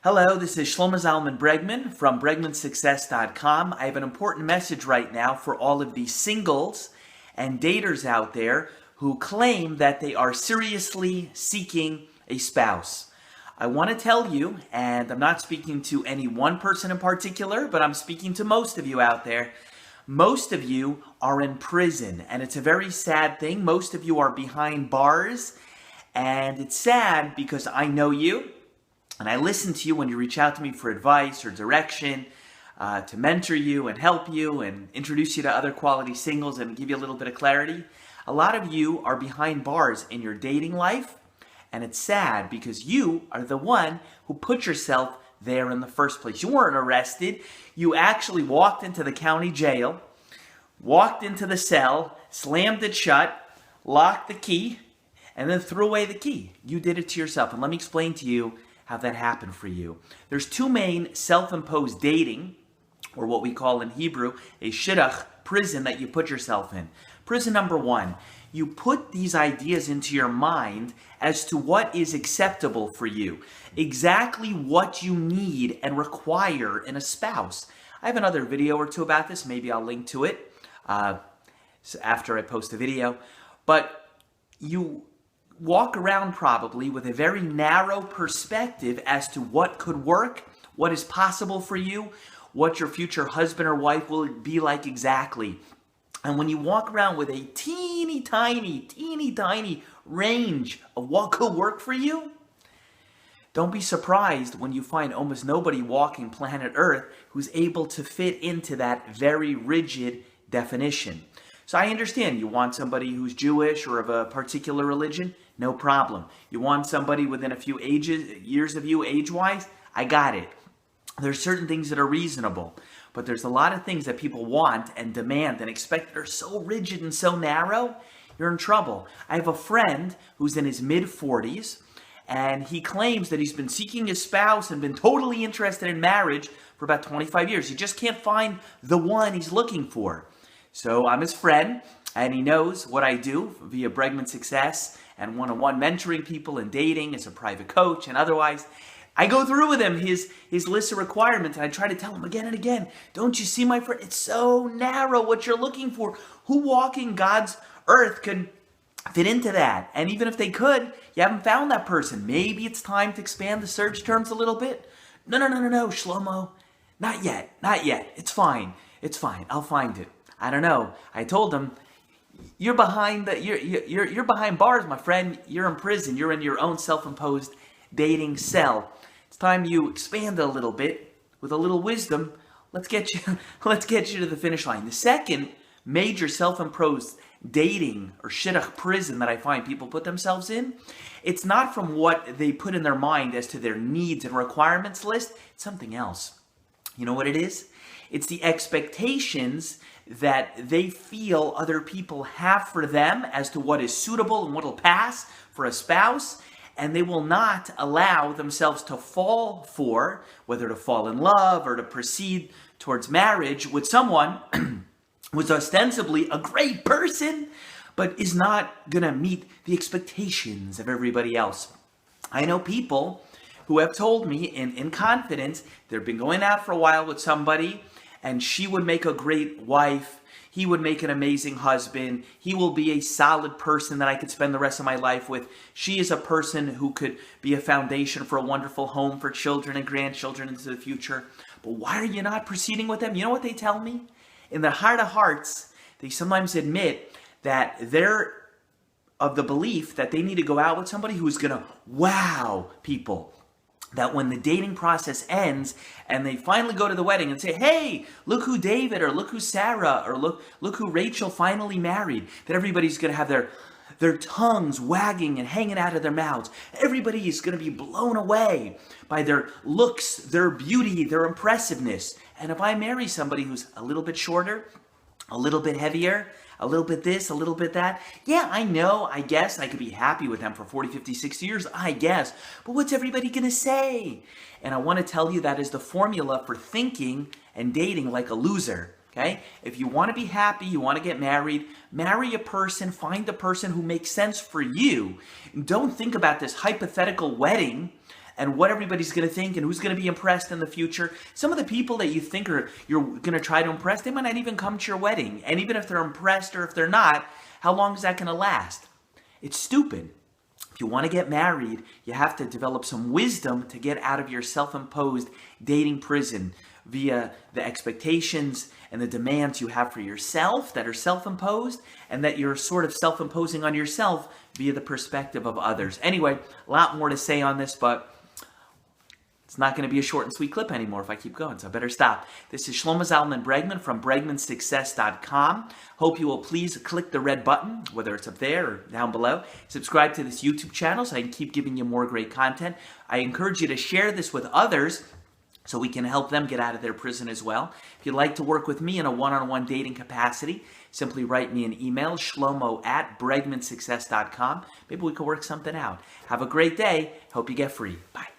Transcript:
Hello, this is Shlomo Zalman Bregman from BregmanSuccess.com. I have an important message right now for all of the singles and daters out there who claim that they are seriously seeking a spouse. I want to tell you, and I'm not speaking to any one person in particular, but I'm speaking to most of you out there. Most of you are in prison, and it's a very sad thing. Most of you are behind bars, and it's sad because I know you. And I listen to you when you reach out to me for advice or direction, to mentor you and help you and introduce you to other quality singles and give you a little bit of clarity. A lot of you are behind bars in your dating life, and it's sad because you are the one who put yourself there in the first place. You weren't arrested. You actually walked into the county jail, walked into the cell, slammed it shut, locked the key, and then threw away the key. You did it to yourself. And let me explain to you how that happened for you. There's two main self-imposed dating, or what we call in Hebrew, a Shidduch, prison that you put yourself in. Prison number one, you put these ideas into your mind as to what is acceptable for you, exactly what you need and require in a spouse. I have another video or two about this. Maybe I'll link to it after I post the video. But you walk around probably with a very narrow perspective as to what could work, what is possible for you, what your future husband or wife will be like exactly. And when you walk around with a teeny tiny range of what could work for you, don't be surprised when you find almost nobody walking planet Earth who's able to fit into that very rigid definition. So I understand you want somebody who's Jewish or of a particular religion, no problem. You want somebody within a few years of you age-wise, I got it. There's certain things that are reasonable, but there's a lot of things that people want and demand and expect that are so rigid and so narrow, you're in trouble. I have a friend who's in his mid-40s, and he claims that he's been seeking a spouse and been totally interested in marriage for about 25 years. He just can't find the one he's looking for. So I'm his friend, and he knows what I do via Bregman Success and one-on-one mentoring people and dating as a private coach and otherwise. I go through with him his list of requirements, and I try to tell him again and again, don't you see, my friend, it's so narrow what you're looking for. Who walking God's earth could fit into that? And even if they could, you haven't found that person. Maybe it's time to expand the search terms a little bit. No, Shlomo. Not yet. It's fine. I'll find it. I don't know. I told him, you're behind bars, my friend. You're in prison. You're in your own self-imposed dating cell. It's time you expand a little bit with a little wisdom. Let's get you to the finish line. The second major self-imposed dating or shidduch prison that I find people put themselves in, it's not from what they put in their mind as to their needs and requirements list. It's something else. You know what it is? It's the expectations that they feel other people have for them as to what is suitable and what will pass for a spouse, and they will not allow themselves to fall for, whether to fall in love or to proceed towards marriage with someone who's ostensibly a great person, but is not going to meet the expectations of everybody else. I know people who have told me in confidence they've been going out for a while with somebody, and she would make a great wife, he would make an amazing husband, he will be a solid person that I could spend the rest of my life with. She is a person who could be a foundation for a wonderful home for children and grandchildren into the future. But why are you not proceeding with them? You know what they tell me? In their heart of hearts, they sometimes admit that they're of the belief that they need to go out with somebody who's going to wow people. That when the dating process ends and they finally go to the wedding and say, hey, look who David or look who Sarah or look who Rachel finally married, that everybody's going to have their tongues wagging and hanging out of their mouths. Everybody is going to be blown away by their looks, their beauty, their impressiveness. And if I marry somebody who's a little bit shorter, a little bit heavier, a little bit this, a little bit that. Yeah, I know, I guess I could be happy with them for 40, 50, 60 years, I guess. But what's everybody going to say? And I want to tell you that is the formula for thinking and dating like a loser. Okay? If you want to be happy, you want to get married, marry a person, find a person who makes sense for you. Don't think about this hypothetical wedding and what everybody's going to think and who's going to be impressed in the future. Some of the people that you think you're going to try to impress, they might not even come to your wedding. And even if they're impressed or if they're not, how long is that going to last? It's stupid. If you want to get married, you have to develop some wisdom to get out of your self-imposed dating prison via the expectations and the demands you have for yourself that are self-imposed, and that you're sort of self-imposing on yourself via the perspective of others. Anyway, a lot more to say on this, but it's not going to be a short and sweet clip anymore if I keep going, so I better stop. This is Shlomo Zalman Bregman from BregmanSuccess.com. Hope you will please click the red button, whether it's up there or down below. Subscribe to this YouTube channel so I can keep giving you more great content. I encourage you to share this with others so we can help them get out of their prison as well. If you'd like to work with me in a one-on-one dating capacity, simply write me an email, shlomo@bregmansuccess.com. Maybe we can work something out. Have a great day. Hope you get free. Bye.